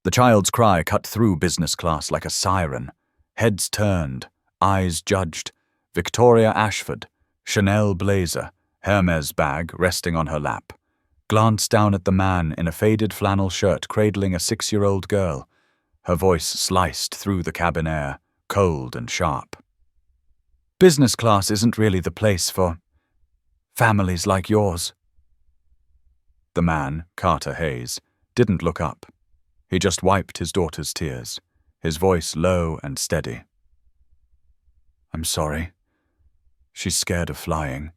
The child's cry cut through business class like a siren. Heads turned, eyes judged. Victoria Ashford, Chanel blazer, Hermes bag resting on her lap, glanced down at the man in a faded flannel shirt cradling a 6-year-old girl. Her voice sliced through the cabin air, cold and sharp. Business class isn't really the place for families like yours. The man, Carter Hayes, didn't look up. He just wiped his daughter's tears, his voice low and steady. I'm sorry. She's scared of flying.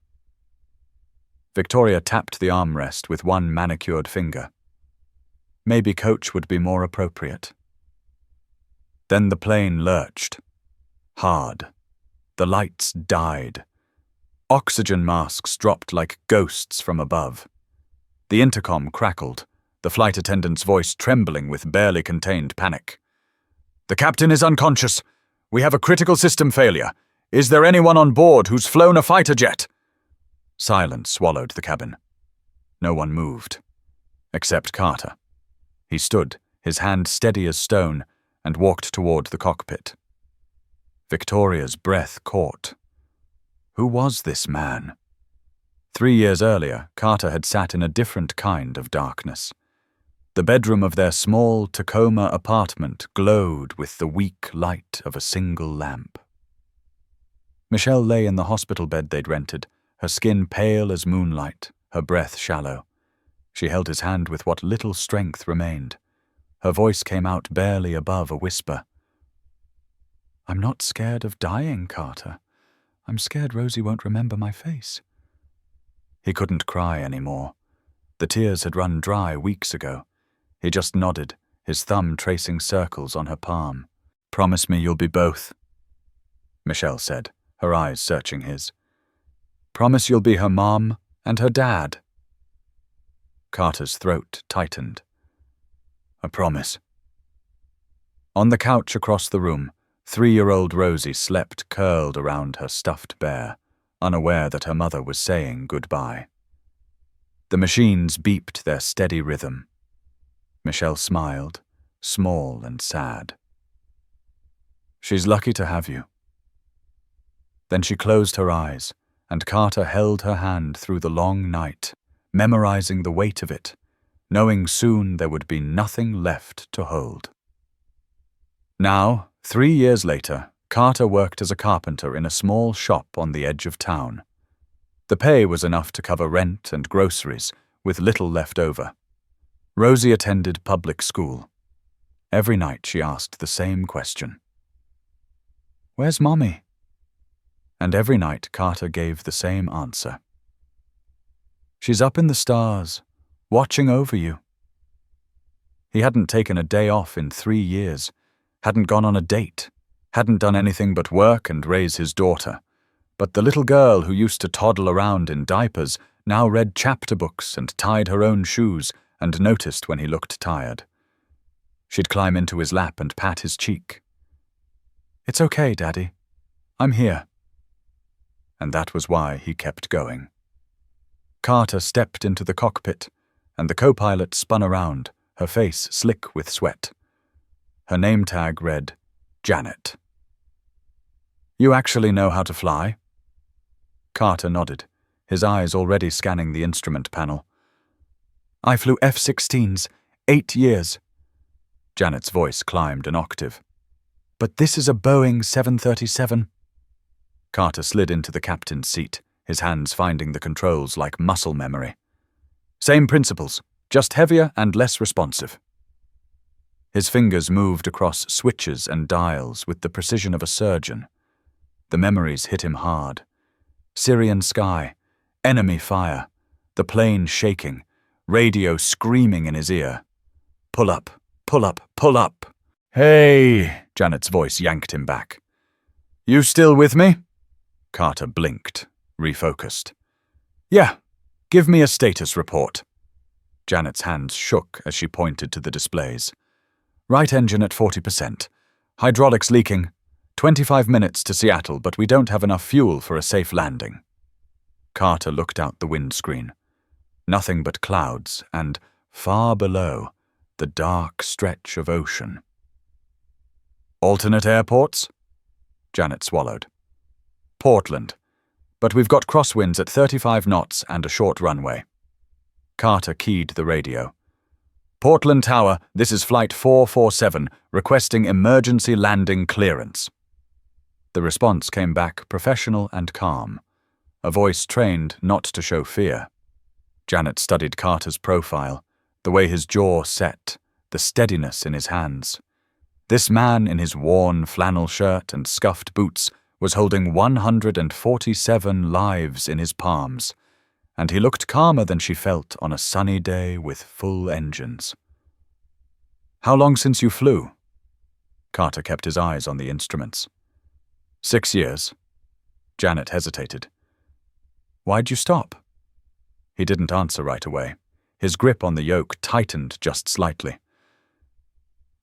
Victoria tapped the armrest with one manicured finger. Maybe Coach would be more appropriate. Then the plane lurched. Hard. The lights died. Oxygen masks dropped like ghosts from above. The intercom crackled, the flight attendant's voice trembling with barely contained panic. The captain is unconscious. We have a critical system failure. Is there anyone on board who's flown a fighter jet? Silence swallowed the cabin. No one moved. Except Carter. He stood, his hand steady as stone, and walked toward the cockpit. Victoria's breath caught. Who was this man? 3 years earlier, Carter had sat in a different kind of darkness. The bedroom of their small Tacoma apartment glowed with the weak light of a single lamp. Michelle lay in the hospital bed they'd rented, her skin pale as moonlight, her breath shallow. She held his hand with what little strength remained. Her voice came out barely above a whisper. I'm not scared of dying, Carter. I'm scared Rosie won't remember my face. He couldn't cry anymore. The tears had run dry weeks ago. He just nodded, his thumb tracing circles on her palm. Promise me you'll be both, Michelle said, her eyes searching his. Promise you'll be her mom and her dad. Carter's throat tightened. I promise. On the couch across the room, 3-year-old Rosie slept curled around her stuffed bear, unaware that her mother was saying goodbye. The machines beeped their steady rhythm. Michelle smiled, small and sad. She's lucky to have you. Then she closed her eyes, and Carter held her hand through the long night, memorizing the weight of it, knowing soon there would be nothing left to hold. Now, 3 years later, Carter worked as a carpenter in a small shop on the edge of town. The pay was enough to cover rent and groceries, with little left over. Rosie attended public school. Every night she asked the same question. Where's Mommy? And every night Carter gave the same answer. She's up in the stars, watching over you. He hadn't taken a day off in 3 years, hadn't gone on a date, hadn't done anything but work and raise his daughter. But the little girl who used to toddle around in diapers now read chapter books and tied her own shoes and noticed when he looked tired. She'd climb into his lap and pat his cheek. It's okay, Daddy. I'm here. And that was why he kept going. Carter stepped into the cockpit, and the co-pilot spun around, her face slick with sweat. Her name tag read, Janet. You actually know how to fly? Carter nodded, his eyes already scanning the instrument panel. I flew F-16s, 8 years. Janet's voice climbed an octave. But this is a Boeing 737. Carter slid into the captain's seat, his hands finding the controls like muscle memory. Same principles, just heavier and less responsive. His fingers moved across switches and dials with the precision of a surgeon. The memories hit him hard. Syrian sky, enemy fire, the plane shaking, radio screaming in his ear. Pull up, pull up, pull up. Hey, Janet's voice yanked him back. You still with me? Carter blinked, refocused. Yeah, give me a status report. Janet's hands shook as she pointed to the displays. Right engine at 40%. Hydraulics leaking. 25 minutes to Seattle, but we don't have enough fuel for a safe landing. Carter looked out the windscreen. Nothing but clouds, and, far below, the dark stretch of ocean. "Alternate airports?" Janet swallowed. "Portland. But we've got crosswinds at 35 knots and a short runway." Carter keyed the radio. "Portland Tower, this is Flight 447, requesting emergency landing clearance." The response came back professional and calm, a voice trained not to show fear. Janet studied Carter's profile, the way his jaw set, the steadiness in his hands. This man in his worn flannel shirt and scuffed boots was holding 147 lives in his palms, and he looked calmer than she felt on a sunny day with full engines. "How long since you flew?" Carter kept his eyes on the instruments. 6 years. Janet hesitated. "Why'd you stop?" He didn't answer right away. His grip on the yoke tightened just slightly.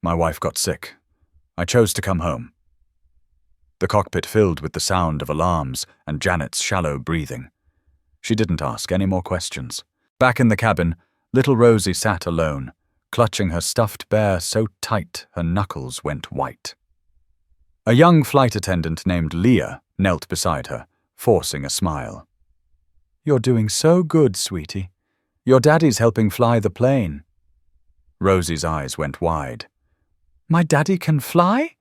"My wife got sick. I chose to come home." The cockpit filled with the sound of alarms and Janet's shallow breathing. She didn't ask any more questions. Back in the cabin, little Rosie sat alone, clutching her stuffed bear so tight her knuckles went white. A young flight attendant named Leah knelt beside her, forcing a smile. "You're doing so good, sweetie. Your daddy's helping fly the plane." Rosie's eyes went wide. "My daddy can fly?"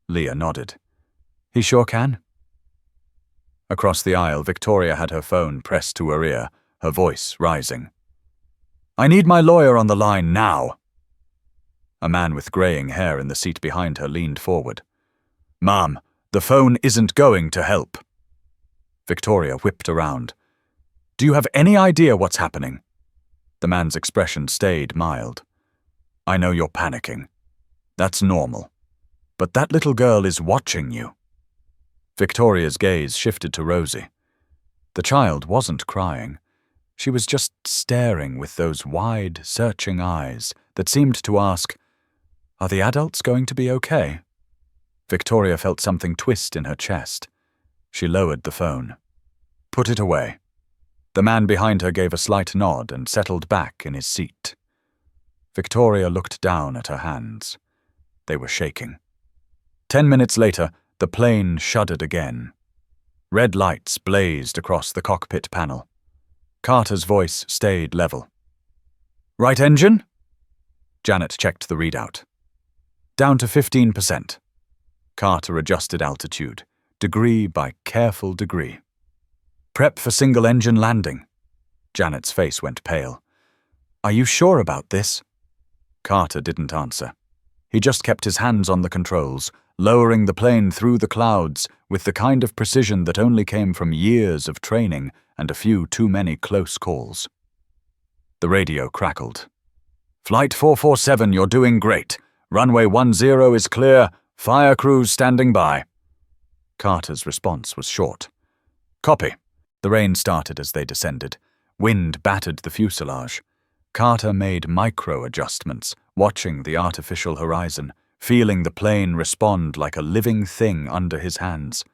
Leah nodded. "He sure can." Across the aisle, Victoria had her phone pressed to her ear, her voice rising. "I need my lawyer on the line now." A man with graying hair in the seat behind her leaned forward. "Ma'am, the phone isn't going to help." Victoria whipped around. "Do you have any idea what's happening?" The man's expression stayed mild. "I know you're panicking. That's normal. But that little girl is watching you." Victoria's gaze shifted to Rosie. The child wasn't crying. She was just staring with those wide, searching eyes that seemed to ask, "Are the adults going to be okay?" Victoria felt something twist in her chest. She lowered the phone. "Put it away." The man behind her gave a slight nod and settled back in his seat. Victoria looked down at her hands. They were shaking. 10 minutes later, the plane shuddered again. Red lights blazed across the cockpit panel. Carter's voice stayed level. "Right engine?" Janet checked the readout. "Down to 15%. Carter adjusted altitude, degree by careful degree. "Prep for single-engine landing." Janet's face went pale. "Are you sure about this?" Carter didn't answer. He just kept his hands on the controls, lowering the plane through the clouds with the kind of precision that only came from years of training and a few too many close calls. The radio crackled. "Flight 447, you're doing great. Runway 10 is clear. Fire crews standing by." Carter's response was short. "Copy." The rain started as they descended. Wind battered the fuselage. Carter made micro-adjustments, watching the artificial horizon, feeling the plane respond like a living thing under his hands.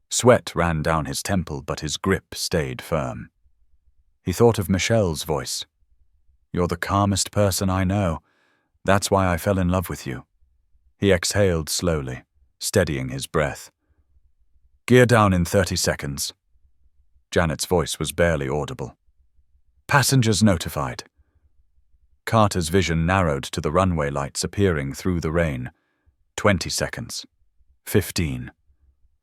Sweat ran down his temple, but his grip stayed firm. He thought of Michelle's voice. "You're the calmest person I know. That's why I fell in love with you." He exhaled slowly, steadying his breath. "Gear down in 30 seconds. Janet's voice was barely audible. "Passengers notified." Carter's vision narrowed to the runway lights appearing through the rain. 20 seconds. 15.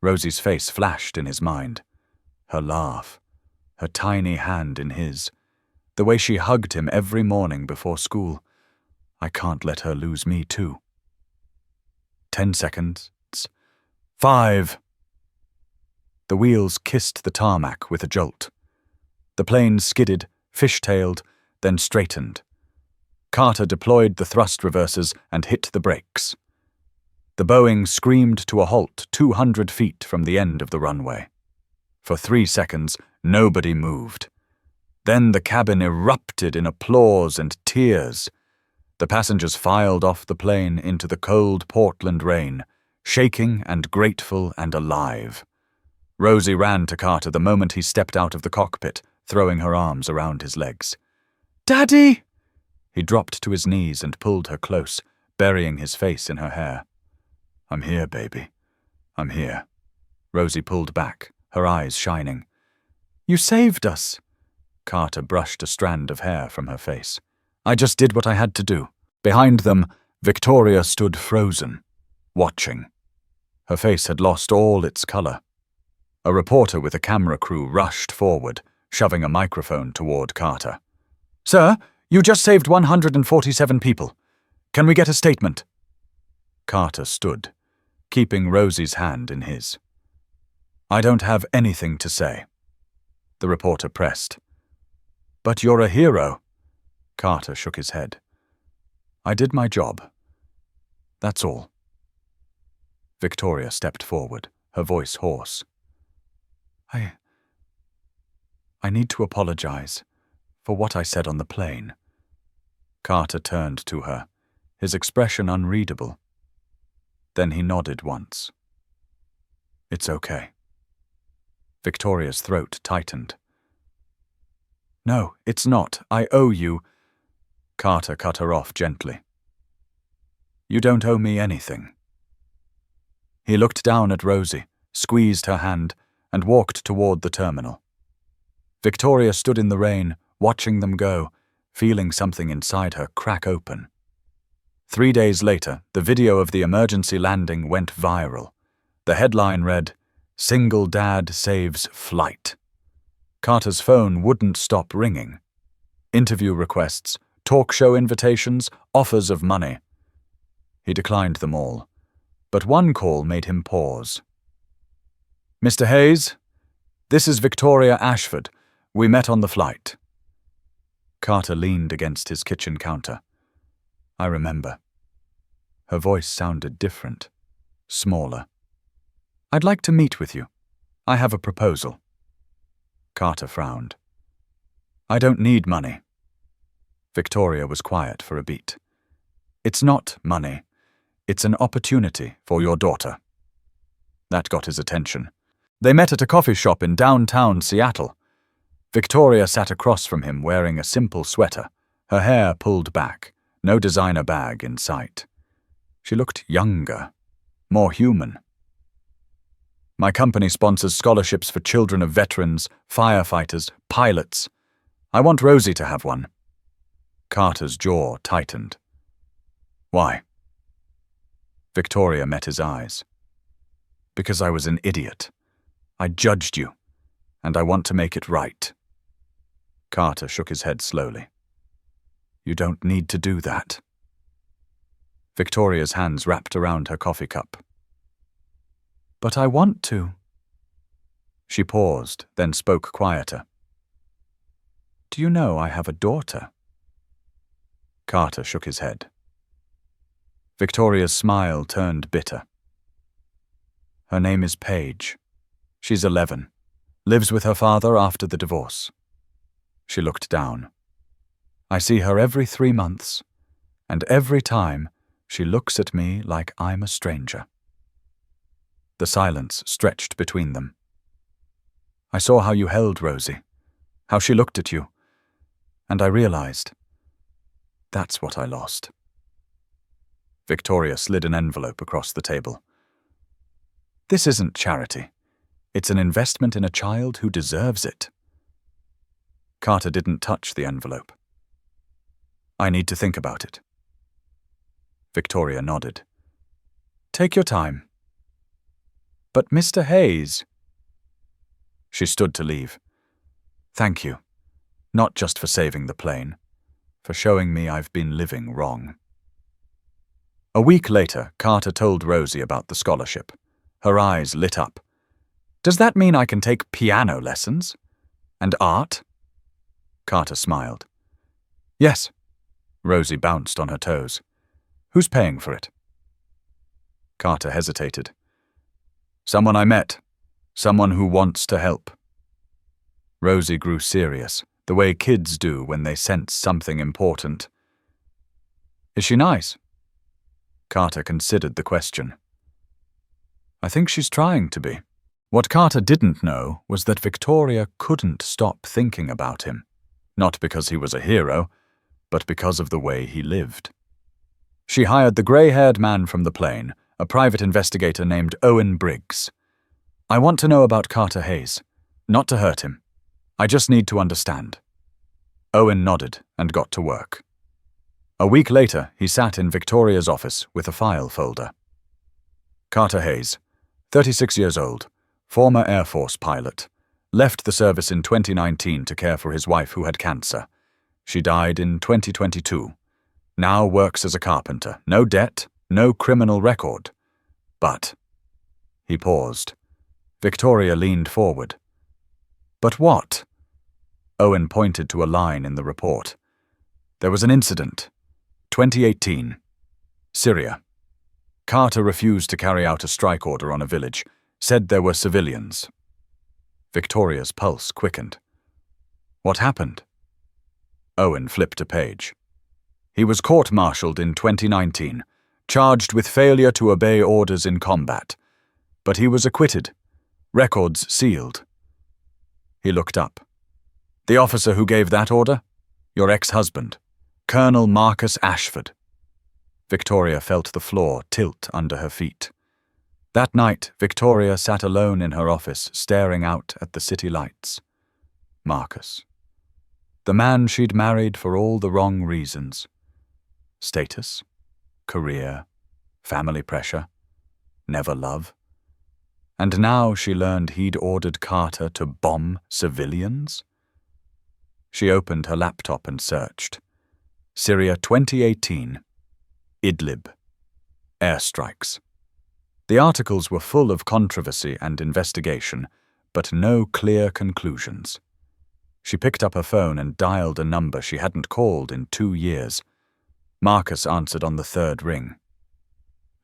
Rosie's face flashed in his mind. Her laugh. Her tiny hand in his. The way she hugged him every morning before school. I can't let her lose me too. 10 seconds. 5. The wheels kissed the tarmac with a jolt. The plane skidded, fishtailed, then straightened. Carter deployed the thrust reversers and hit the brakes. The Boeing screamed to a halt 200 feet from the end of the runway. For 3 seconds, nobody moved. Then the cabin erupted in applause and tears. The passengers filed off the plane into the cold Portland rain, shaking and grateful and alive. Rosie ran to Carter the moment he stepped out of the cockpit, throwing her arms around his legs. "Daddy!" He dropped to his knees and pulled her close, burying his face in her hair. "I'm here, baby. I'm here." Rosie pulled back, her eyes shining. "You saved us." Carter brushed a strand of hair from her face. "I just did what I had to do." Behind them, Victoria stood frozen, watching. Her face had lost all its color. A reporter with a camera crew rushed forward, shoving a microphone toward Carter. "Sir, you just saved 147 people. Can we get a statement?" Carter stood, keeping Rosie's hand in his. "I don't have anything to say." The reporter pressed. "But you're a hero." Carter shook his head. "I did my job. That's all." Victoria stepped forward, her voice hoarse. I need to apologize for what I said on the plane." Carter turned to her, his expression unreadable. Then he nodded once. "It's okay." Victoria's throat tightened. "No, it's not. I owe you." Carter cut her off gently. "You don't owe me anything." He looked down at Rosie, squeezed her hand, and walked toward the terminal. Victoria stood in the rain, watching them go, feeling something inside her crack open. 3 days later, the video of the emergency landing went viral. The headline read, "Single Dad Saves Flight." Carter's phone wouldn't stop ringing. Interview requests, talk show invitations, offers of money. He declined them all, but one call made him pause. "Mr. Hayes, this is Victoria Ashford. We met on the flight." Carter leaned against his kitchen counter. "I remember." Her voice sounded different, smaller. "I'd like to meet with you. I have a proposal." Carter frowned. "I don't need money." Victoria was quiet for a beat. "It's not money. It's an opportunity for your daughter." That got his attention. They met at a coffee shop in downtown Seattle. Victoria sat across from him wearing a simple sweater, her hair pulled back, no designer bag in sight. She looked younger, more human. "My company sponsors scholarships for children of veterans, firefighters, pilots. I want Rosie to have one." Carter's jaw tightened. "Why?" Victoria met his eyes. "Because I was an idiot. I judged you, and I want to make it right." Carter shook his head slowly. "You don't need to do that." Victoria's hands wrapped around her coffee cup. "But I want to." She paused, then spoke quieter. "Do you know I have a daughter?" Carter shook his head. Victoria's smile turned bitter. "Her name is Paige. She's 11. Lives with her father after the divorce." She looked down. "I see her every 3 months, and every time she looks at me like I'm a stranger." The silence stretched between them. "I saw how you held Rosie, how she looked at you, and I realized that's what I lost." Victoria slid an envelope across the table. "This isn't charity. It's an investment in a child who deserves it." Carter didn't touch the envelope. "I need to think about it." Victoria nodded. "Take your time." "But Mr. Hayes..." She stood to leave. "Thank you, not just for saving the plane, for showing me I've been living wrong." A week later, Carter told Rosie about the scholarship. Her eyes lit up. "Does that mean I can take piano lessons? And art?" Carter smiled. "Yes." Rosie bounced on her toes. "Who's paying for it?" Carter hesitated. "Someone I met. Someone who wants to help." Rosie grew serious, the way kids do when they sense something important. "Is she nice?" Carter considered the question. "I think she's trying to be." What Carter didn't know was that Victoria couldn't stop thinking about him, not because he was a hero, but because of the way he lived. She hired the grey-haired man from the plane, a private investigator named Owen Briggs. I want to know about Carter Hayes, not to hurt him. I just need to understand. Owen nodded and got to work. A week later, he sat in Victoria's office with a file folder. Carter Hayes, 36 years old, former Air Force pilot, left the service in 2019 to care for his wife who had cancer. She died in 2022. Now works as a carpenter. No debt, no criminal record. But... He paused. Victoria leaned forward. But what? Owen pointed to a line in the report. There was an incident. 2018. Syria. Carter refused to carry out a strike order on a village, said there were civilians. Victoria's pulse quickened. What happened? Owen flipped a page. He was court-martialed in 2019, charged with failure to obey orders in combat. But he was acquitted. Records sealed. He looked up. The officer who gave that order? Your ex-husband, Colonel Marcus Ashford. Victoria felt the floor tilt under her feet. That night, Victoria sat alone in her office, staring out at the city lights. Marcus. The man she'd married for all the wrong reasons. Status, career, family pressure, never love. And now she learned he'd ordered Carter to bomb civilians? She opened her laptop and searched. Syria 2018. Idlib. Airstrikes. The articles were full of controversy and investigation, but no clear conclusions. She picked up her phone and dialed a number she hadn't called in 2 years. Marcus answered on the third ring.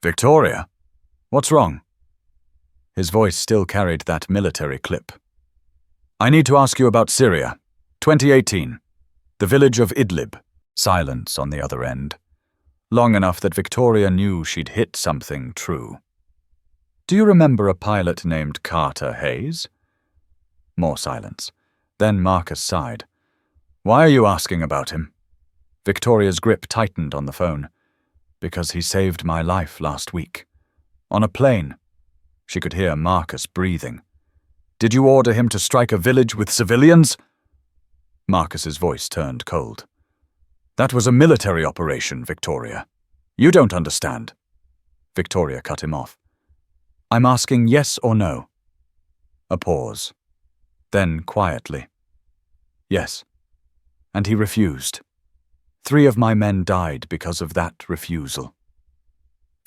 Victoria? What's wrong? His voice still carried that military clip. I need to ask you about Syria. 2018. The village of Idlib. Silence on the other end. Long enough that Victoria knew she'd hit something true. Do you remember a pilot named Carter Hayes? More silence. Then Marcus sighed. Why are you asking about him? Victoria's grip tightened on the phone. Because he saved my life last week. On a plane. She could hear Marcus breathing. Did you order him to strike a village with civilians? Marcus's voice turned cold. That was a military operation, Victoria. You don't understand. Victoria cut him off. I'm asking yes or no. A pause. Then quietly. Yes. And he refused. 3 of my men died because of that refusal.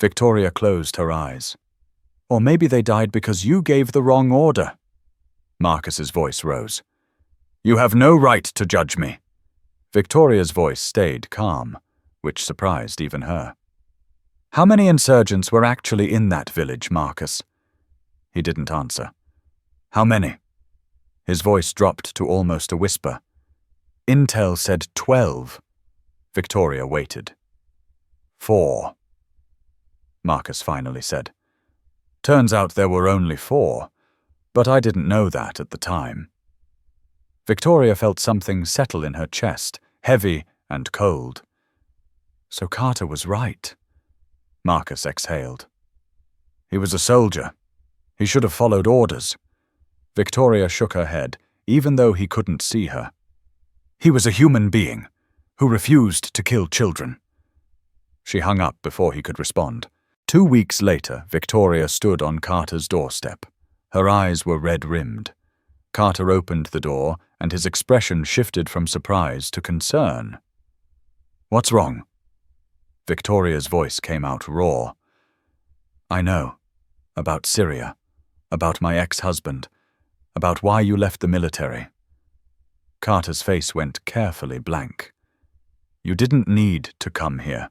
Victoria closed her eyes. Or maybe they died because you gave the wrong order. Marcus's voice rose. You have no right to judge me. Victoria's voice stayed calm, which surprised even her. How many insurgents were actually in that village, Marcus? He didn't answer. How many? His voice dropped to almost a whisper. Intel said 12. Victoria waited. 4. Marcus finally said. Turns out there were only 4, but I didn't know that at the time. Victoria felt something settle in her chest, heavy and cold. So Carter was right. Marcus exhaled. He was a soldier. He should have followed orders. Victoria shook her head, even though he couldn't see her. He was a human being, who refused to kill children. She hung up before he could respond. 2 weeks later, Victoria stood on Carter's doorstep. Her eyes were red-rimmed. Carter opened the door, and his expression shifted from surprise to concern. What's wrong? Victoria's voice came out raw. I know. About Syria. About my ex-husband. About why you left the military. Carter's face went carefully blank. You didn't need to come here.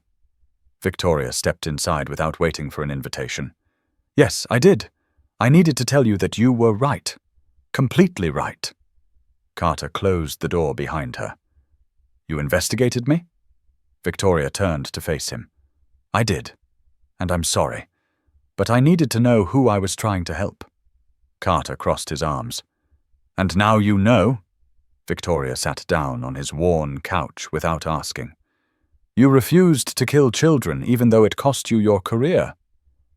Victoria stepped inside without waiting for an invitation. Yes, I did. I needed to tell you that you were right. Completely right. Carter closed the door behind her. You investigated me? Victoria turned to face him. I did, and I'm sorry. But I needed to know who I was trying to help. Carter crossed his arms. And now you know? Victoria sat down on his worn couch without asking. You refused to kill children even though it cost you your career.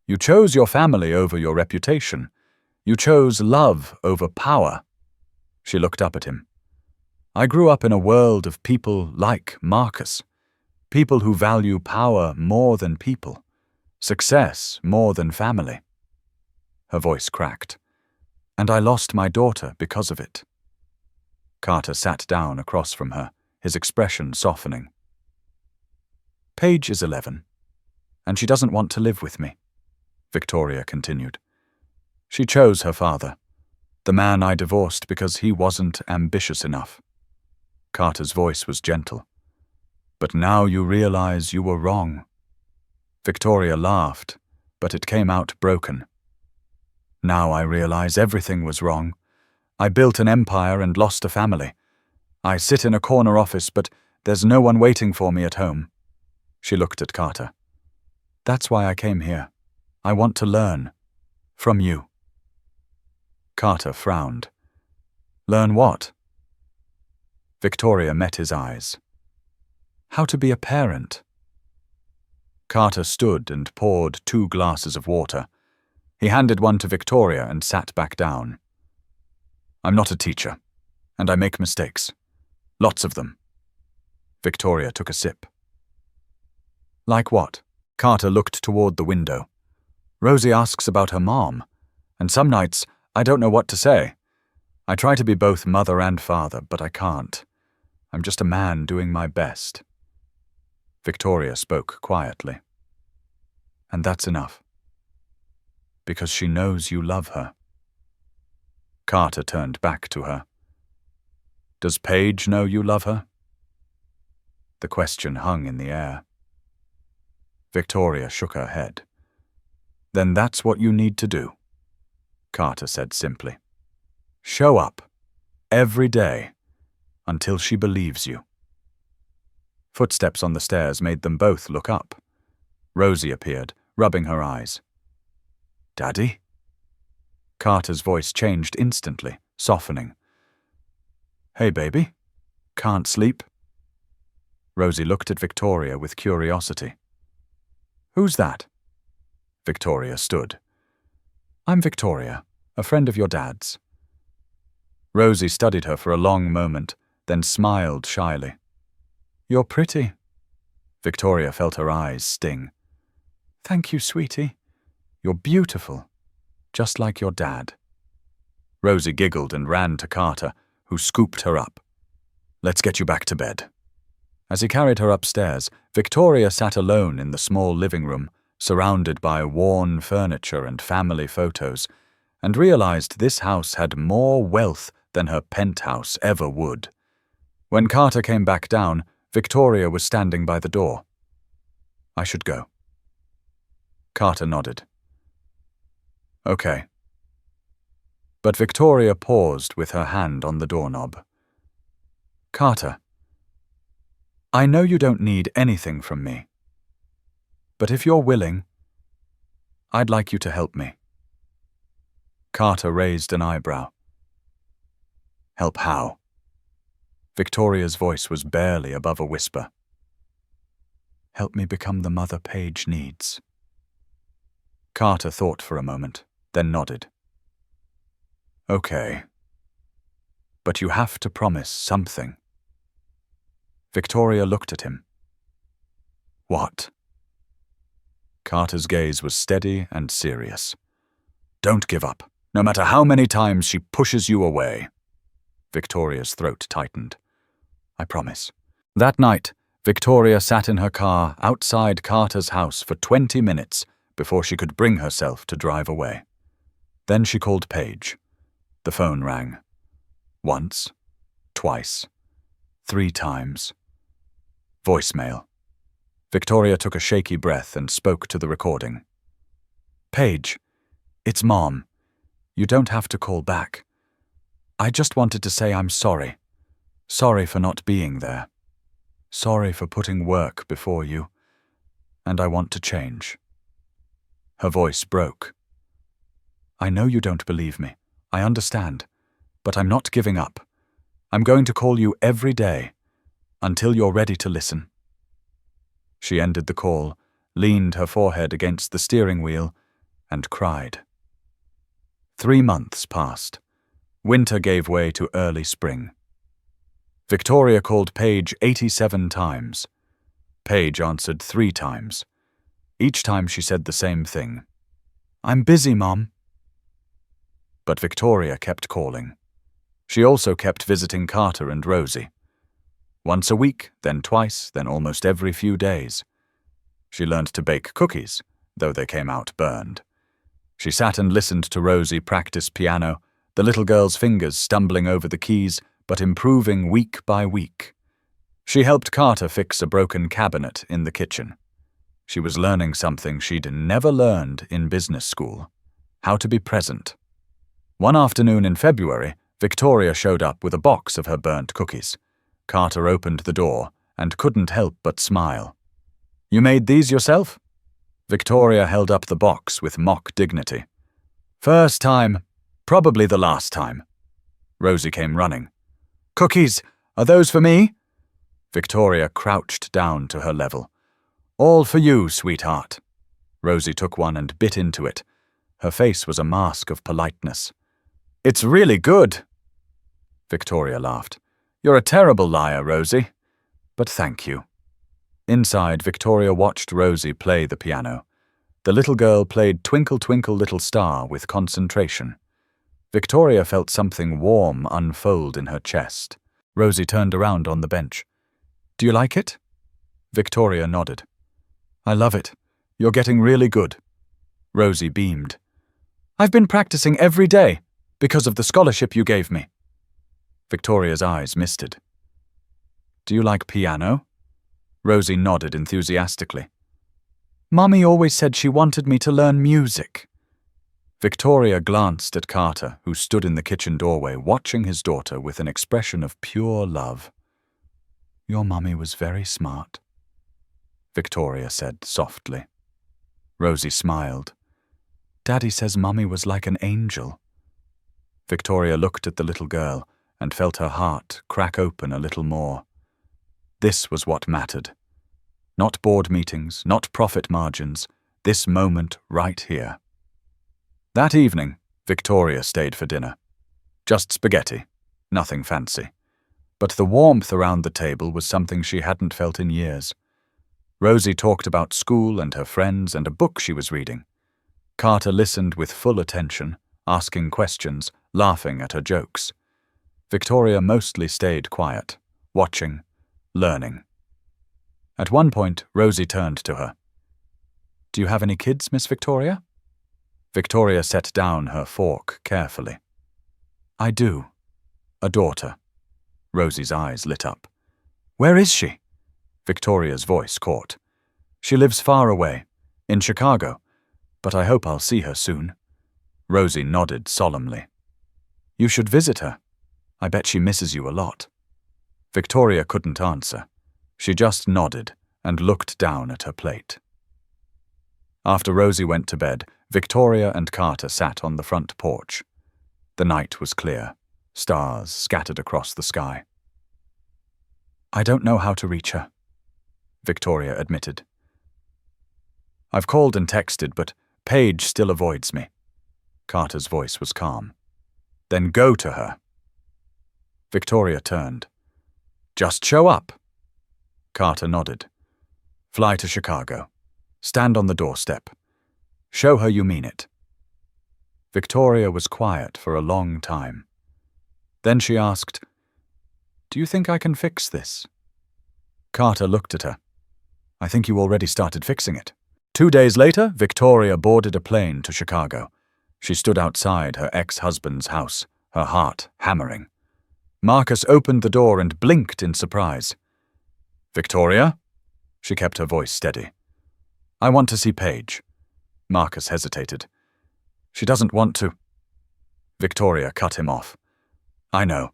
You chose your family over your reputation. You chose love over power. She looked up at him. I grew up in a world of people like Marcus. People who value power more than people. Success more than family. Her voice cracked. And I lost my daughter because of it. Carter sat down across from her, his expression softening. Paige is 11, and she doesn't want to live with me, Victoria continued. She chose her father, the man I divorced because he wasn't ambitious enough. Carter's voice was gentle. But now you realize you were wrong. Victoria laughed, but it came out broken. Now I realize everything was wrong. I built an empire and lost a family. I sit in a corner office, but there's no one waiting for me at home. She looked at Carter. That's why I came here. I want to learn. From you. Carter frowned. Learn what? Victoria met his eyes. How to be a parent. Carter stood and poured 2 glasses of water. He handed one to Victoria and sat back down. I'm not a teacher, and I make mistakes. Lots of them. Victoria took a sip. Like what? Carter looked toward the window. Rosie asks about her mom, and some nights I don't know what to say. I try to be both mother and father, but I can't. I'm just a man doing my best. Victoria spoke quietly. And that's enough. Because she knows you love her. Carter turned back to her. Does Paige know you love her? The question hung in the air. Victoria shook her head. Then that's what you need to do, Carter said simply. Show up, every day, until she believes you. Footsteps on the stairs made them both look up. Rosie appeared, rubbing her eyes. Daddy? Carter's voice changed instantly, softening. Hey, baby. Can't sleep? Rosie looked at Victoria with curiosity. Who's that? Victoria stood. I'm Victoria, a friend of your dad's. Rosie studied her for a long moment, then smiled shyly. You're pretty. Victoria felt her eyes sting. Thank you, sweetie. You're beautiful, just like your dad. Rosie giggled and ran to Carter, who scooped her up. Let's get you back to bed. As he carried her upstairs, Victoria sat alone in the small living room, surrounded by worn furniture and family photos, and realized this house had more wealth than her penthouse ever would. When Carter came back down, Victoria was standing by the door. I should go. Carter nodded. Okay. But Victoria paused with her hand on the doorknob. Carter, I know you don't need anything from me. But if you're willing, I'd like you to help me. Carter raised an eyebrow. Help how? Victoria's voice was barely above a whisper. Help me become the mother Paige needs. Carter thought for a moment, then nodded. Okay. But you have to promise something. Victoria looked at him. What? Carter's gaze was steady and serious. Don't give up, no matter how many times she pushes you away. Victoria's throat tightened. I promise. That night, Victoria sat in her car outside Carter's house for 20 minutes before she could bring herself to drive away. Then she called Paige. The phone rang. Once, twice, 3 times. Voicemail. Victoria took a shaky breath and spoke to the recording. Paige, it's Mom. You don't have to call back. I just wanted to say I'm sorry. Sorry for not being there. Sorry for putting work before you. And I want to change. Her voice broke. I know you don't believe me. I understand. But I'm not giving up. I'm going to call you every day until you're ready to listen. She ended the call, leaned her forehead against the steering wheel, and cried. 3 months passed. Winter gave way to early spring. Victoria called Paige 87 times. Paige answered 3 times. Each time she said the same thing. "I'm busy, Mom." But Victoria kept calling. She also kept visiting Carter and Rosie. Once a week, then twice, then almost every few days. She learned to bake cookies, though they came out burned. She sat and listened to Rosie practice piano, the little girl's fingers stumbling over the keys, but improving week by week. She helped Carter fix a broken cabinet in the kitchen. She was learning something she'd never learned in business school: how to be present. One afternoon in February, Victoria showed up with a box of her burnt cookies. Carter opened the door and couldn't help but smile. "You made these yourself?" Victoria held up the box with mock dignity. "First time, probably the last time." Rosie came running. "Cookies, are those for me?" Victoria crouched down to her level. "All for you, sweetheart." Rosie took one and bit into it. Her face was a mask of politeness. "It's really good." Victoria laughed. "You're a terrible liar, Rosie. But thank you." Inside, Victoria watched Rosie play the piano. The little girl played Twinkle, Twinkle, Little Star with concentration. Victoria felt something warm unfold in her chest. Rosie turned around on the bench. "Do you like it?" Victoria nodded. "I love it. You're getting really good." Rosie beamed. "I've been practicing every day because of the scholarship you gave me." Victoria's eyes misted. "Do you like piano?" Rosie nodded enthusiastically. "Mommy always said she wanted me to learn music." Victoria glanced at Carter, who stood in the kitchen doorway watching his daughter with an expression of pure love. "Your mummy was very smart," Victoria said softly. Rosie smiled. "Daddy says Mummy was like an angel." Victoria looked at the little girl and felt her heart crack open a little more. This was what mattered. Not board meetings, not profit margins, this moment right here. That evening, Victoria stayed for dinner. Just spaghetti, nothing fancy. But the warmth around the table was something she hadn't felt in years. Rosie talked about school and her friends and a book she was reading. Carter listened with full attention, asking questions, laughing at her jokes. Victoria mostly stayed quiet, watching, learning. At one point, Rosie turned to her. "Do you have any kids, Miss Victoria?" Victoria set down her fork carefully. "I do. A daughter." Rosie's eyes lit up. "Where is she?" Victoria's voice caught. "She lives far away, in Chicago, but I hope I'll see her soon." Rosie nodded solemnly. "You should visit her. I bet she misses you a lot." Victoria couldn't answer. She just nodded and looked down at her plate. After Rosie went to bed, Victoria and Carter sat on the front porch. The night was clear, stars scattered across the sky. "I don't know how to reach her," Victoria admitted. "I've called and texted, but Paige still avoids me." Carter's voice was calm. "Then go to her." Victoria turned. "Just show up." Carter nodded. "Fly to Chicago. Stand on the doorstep. Show her you mean it." Victoria was quiet for a long time. Then she asked, "Do you think I can fix this?" Carter looked at her. "I think you already started fixing it." 2 days later, Victoria boarded a plane to Chicago. She stood outside her ex-husband's house, her heart hammering. Marcus opened the door and blinked in surprise. "Victoria?" She kept her voice steady. "I want to see Paige." Marcus hesitated. "She doesn't want to." Victoria cut him off. "I know,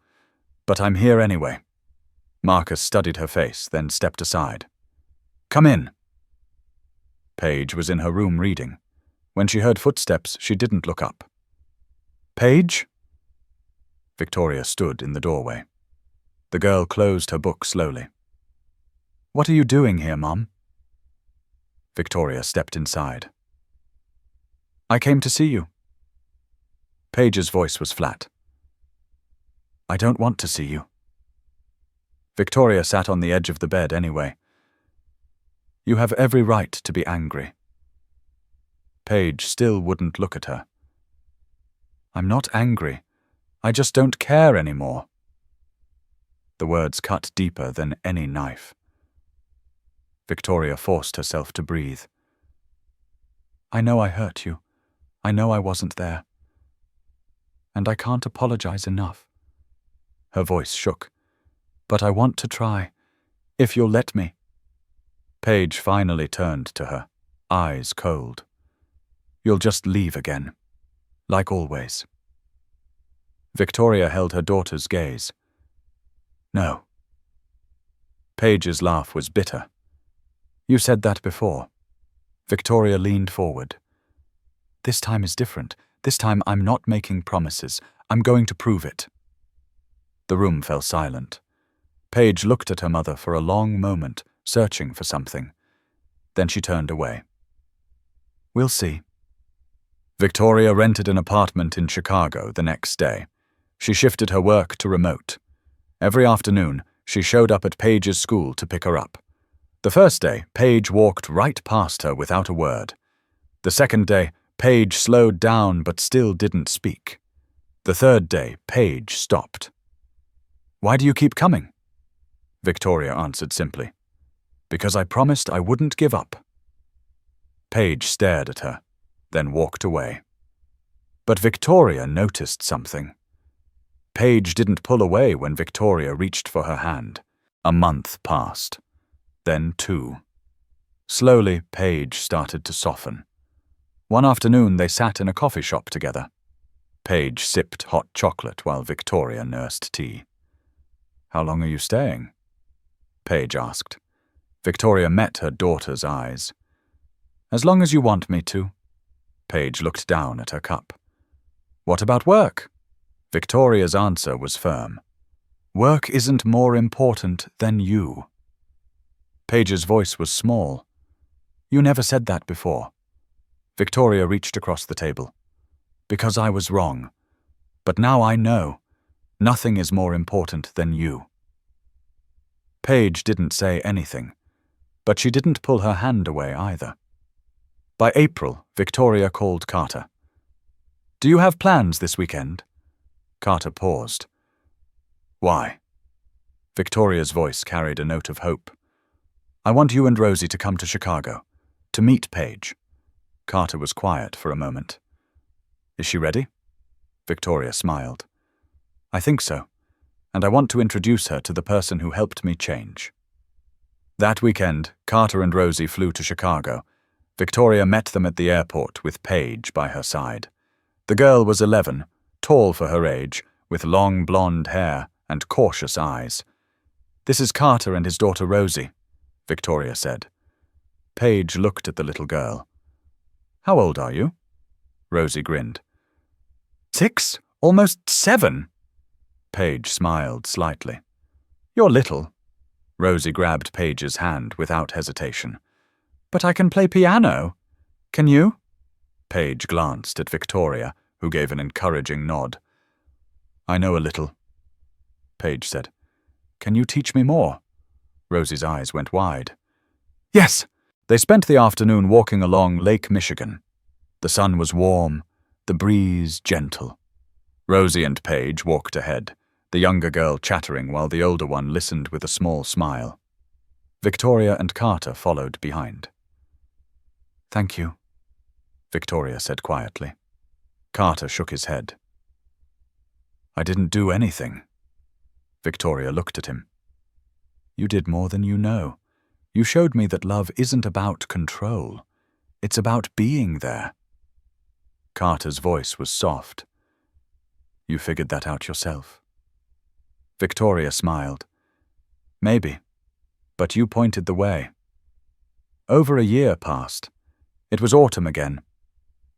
but I'm here anyway." Marcus studied her face, then stepped aside. "Come in." Paige was in her room reading. When she heard footsteps, she didn't look up. "Paige?" Victoria stood in the doorway. The girl closed her book slowly. "What are you doing here, Mom?" Victoria stepped inside. I came to see you. Paige's voice was flat. I don't want to see you. Victoria sat on the edge of the bed anyway. You have every right to be angry. Paige still wouldn't look at her. I'm not angry. I just don't care anymore. The words cut deeper than any knife. Victoria forced herself to breathe. I know I hurt you. I know I wasn't there. And I can't apologize enough. Her voice shook. But I want to try, if you'll let me. Paige finally turned to her, eyes cold. You'll just leave again, like always. Victoria held her daughter's gaze. No. Paige's laugh was bitter. You said that before. Victoria leaned forward. This time is different. This time I'm not making promises. I'm going to prove it. The room fell silent. Paige looked at her mother for a long moment, searching for something. Then she turned away. We'll see. Victoria rented an apartment in Chicago the next day. She shifted her work to remote. Every afternoon, she showed up at Paige's school to pick her up. The first day, Paige walked right past her without a word. The second day, Paige slowed down but still didn't speak. The third day, Paige stopped. Why do you keep coming? Victoria answered simply. Because I promised I wouldn't give up. Paige stared at her, then walked away. But Victoria noticed something. Paige didn't pull away when Victoria reached for her hand. A month passed. Then 2. Slowly, Paige started to soften. One afternoon, they sat in a coffee shop together. Paige sipped hot chocolate while Victoria nursed tea. How long are you staying? Paige asked. Victoria met her daughter's eyes. As long as you want me to. Paige looked down at her cup. What about work? Victoria's answer was firm. Work isn't more important than you. Paige's voice was small. You never said that before. Victoria reached across the table. Because I was wrong. But now I know. Nothing is more important than you. Paige didn't say anything, but she didn't pull her hand away either. By April, Victoria called Carter. Do you have plans this weekend? Carter paused. Why? Victoria's voice carried a note of hope. I want you and Rosie to come to Chicago, to meet Paige. Carter was quiet for a moment. Is she ready? Victoria smiled. I think so, and I want to introduce her to the person who helped me change. That weekend, Carter and Rosie flew to Chicago. Victoria met them at the airport with Paige by her side. The girl was 11, tall for her age, with long blonde hair and cautious eyes. This is Carter and his daughter Rosie, Victoria said. Paige looked at the little girl. How old are you? Rosie grinned. 6, almost 7. Paige smiled slightly. You're little. Rosie grabbed Paige's hand without hesitation. But I can play piano. Can you? Paige glanced at Victoria, who gave an encouraging nod. I know a little, Paige said. Can you teach me more? Rosie's eyes went wide. Yes! They spent the afternoon walking along Lake Michigan. The sun was warm, the breeze gentle. Rosie and Paige walked ahead, the younger girl chattering while the older one listened with a small smile. Victoria and Carter followed behind. Thank you, Victoria said quietly. Carter shook his head. I didn't do anything. Victoria looked at him. You did more than you know. You showed me that love isn't about control. It's about being there. Carter's voice was soft. You figured that out yourself. Victoria smiled. Maybe, but you pointed the way. Over a year passed. It was autumn again.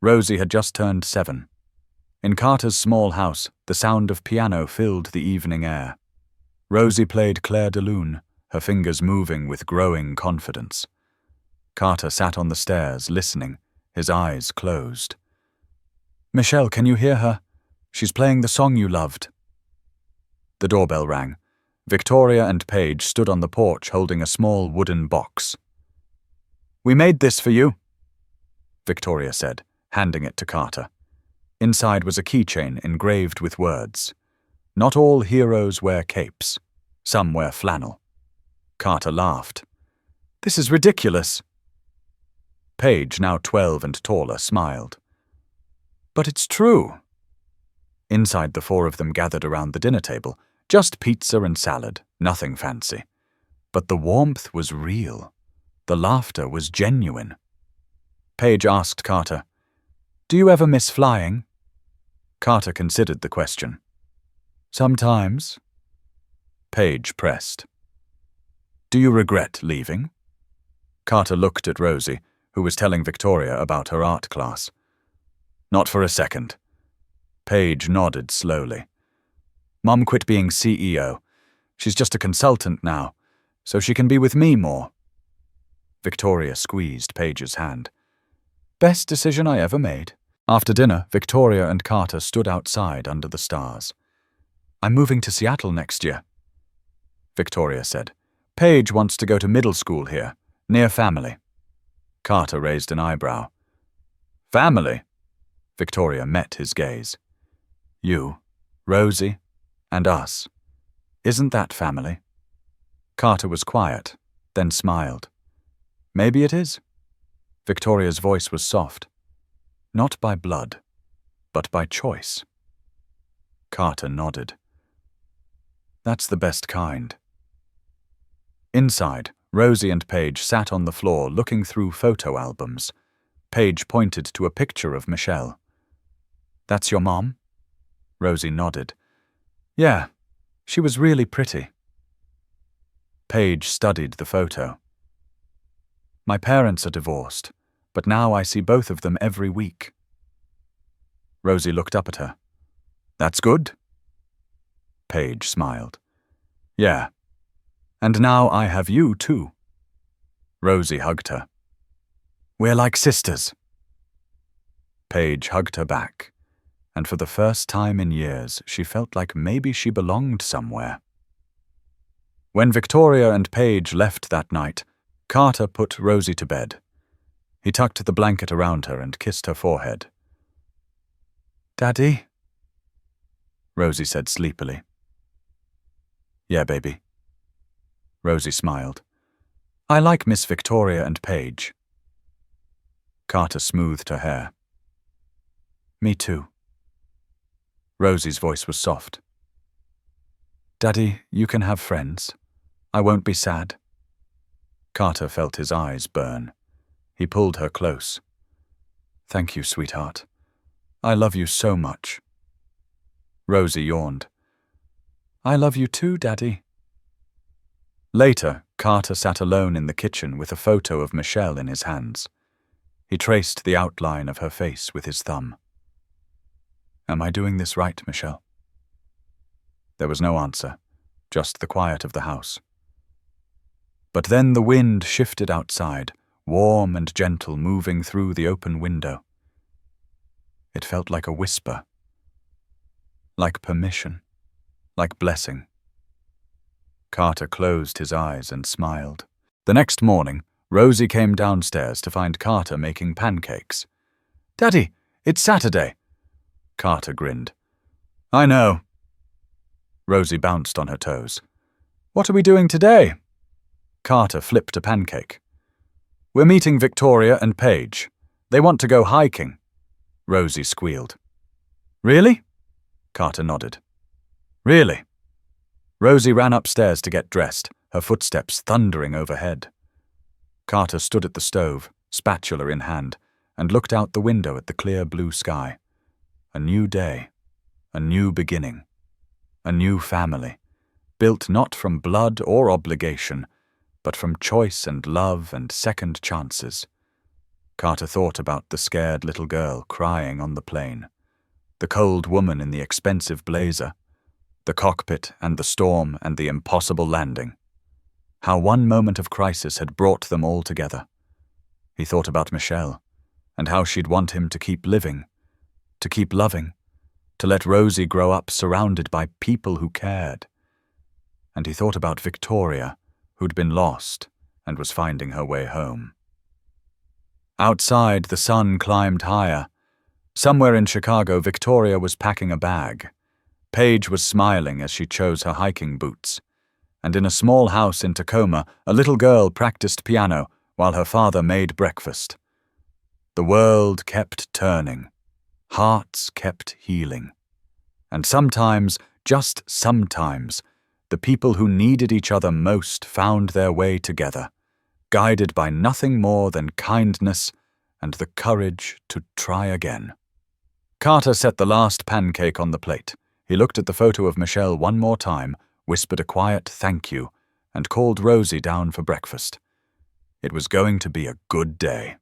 Rosie had just turned 7. In Carter's small house, the sound of piano filled the evening air. Rosie played Clair de Lune, her fingers moving with growing confidence. Carter sat on the stairs, listening, his eyes closed. "Michelle, can you hear her? She's playing the song you loved." The doorbell rang. Victoria and Paige stood on the porch holding a small wooden box. "We made this for you," Victoria said, handing it to Carter. Inside was a keychain engraved with words. "Not all heroes wear capes. Some wear flannel." Carter laughed. "This is ridiculous." Paige, now 12 and taller, smiled. "But it's true." Inside, the four of them gathered around the dinner table. Just pizza and salad, nothing fancy. But the warmth was real. The laughter was genuine. Paige asked Carter, "Do you ever miss flying?" Carter considered the question. "Sometimes." Paige pressed. "Do you regret leaving?" Carter looked at Rosie, who was telling Victoria about her art class. "Not for a second." Paige nodded slowly. "Mom quit being CEO. She's just a consultant now, so she can be with me more." Victoria squeezed Paige's hand. "Best decision I ever made." After dinner, Victoria and Carter stood outside under the stars. "I'm moving to Seattle next year," Victoria said. "Paige wants to go to middle school here, near family." Carter raised an eyebrow. "Family?" Victoria met his gaze. "You, Rosie, and us. Isn't that family?" Carter was quiet, then smiled. "Maybe it is." Victoria's voice was soft. "Not by blood, but by choice." Carter nodded. "That's the best kind." Inside, Rosie and Paige sat on the floor looking through photo albums. Paige pointed to a picture of Michelle. "That's your mom?" Rosie nodded. "Yeah, she was really pretty." Paige studied the photo. "My parents are divorced, but now I see both of them every week." Rosie looked up at her. "That's good." Paige smiled. "Yeah. And now I have you, too." Rosie hugged her. "We're like sisters." Paige hugged her back, and for the first time in years, she felt like maybe she belonged somewhere. When Victoria and Paige left that night, Carter put Rosie to bed. He tucked the blanket around her and kissed her forehead. "Daddy?" Rosie said sleepily. "Yeah, baby." Rosie smiled. "I like Miss Victoria and Paige." Carter smoothed her hair. "Me too." Rosie's voice was soft. "Daddy, you can have friends. I won't be sad." Carter felt his eyes burn. He pulled her close. "Thank you, sweetheart. I love you so much." Rosie yawned. "I love you too, Daddy." Later, Carter sat alone in the kitchen with a photo of Michelle in his hands. He traced the outline of her face with his thumb. "Am I doing this right, Michelle?" There was no answer, just the quiet of the house. But then the wind shifted outside, warm and gentle, moving through the open window. It felt like a whisper, like permission, like blessing. Carter closed his eyes and smiled. The next morning, Rosie came downstairs to find Carter making pancakes. "Daddy, it's Saturday." Carter grinned. "I know." Rosie bounced on her toes. "What are we doing today?" Carter flipped a pancake. "We're meeting Victoria and Paige. They want to go hiking." Rosie squealed. "Really?" Carter nodded. "Really?" Rosie ran upstairs to get dressed, her footsteps thundering overhead. Carter stood at the stove, spatula in hand, and looked out the window at the clear blue sky. A new day, a new beginning, a new family, built not from blood or obligation, but from choice and love and second chances. Carter thought about the scared little girl crying on the plane, the cold woman in the expensive blazer, the cockpit and the storm and the impossible landing. How one moment of crisis had brought them all together. He thought about Michelle, and how she'd want him to keep living, to keep loving, to let Rosie grow up surrounded by people who cared. And he thought about Victoria, who'd been lost and was finding her way home. Outside, the sun climbed higher. Somewhere in Chicago, Victoria was packing a bag. Paige was smiling as she chose her hiking boots. And in a small house in Tacoma, a little girl practiced piano while her father made breakfast. The world kept turning. Hearts kept healing. And sometimes, just sometimes, the people who needed each other most found their way together, guided by nothing more than kindness and the courage to try again. Carter set the last pancake on the plate. He looked at the photo of Michelle one more time, whispered a quiet thank you, and called Rosie down for breakfast. It was going to be a good day.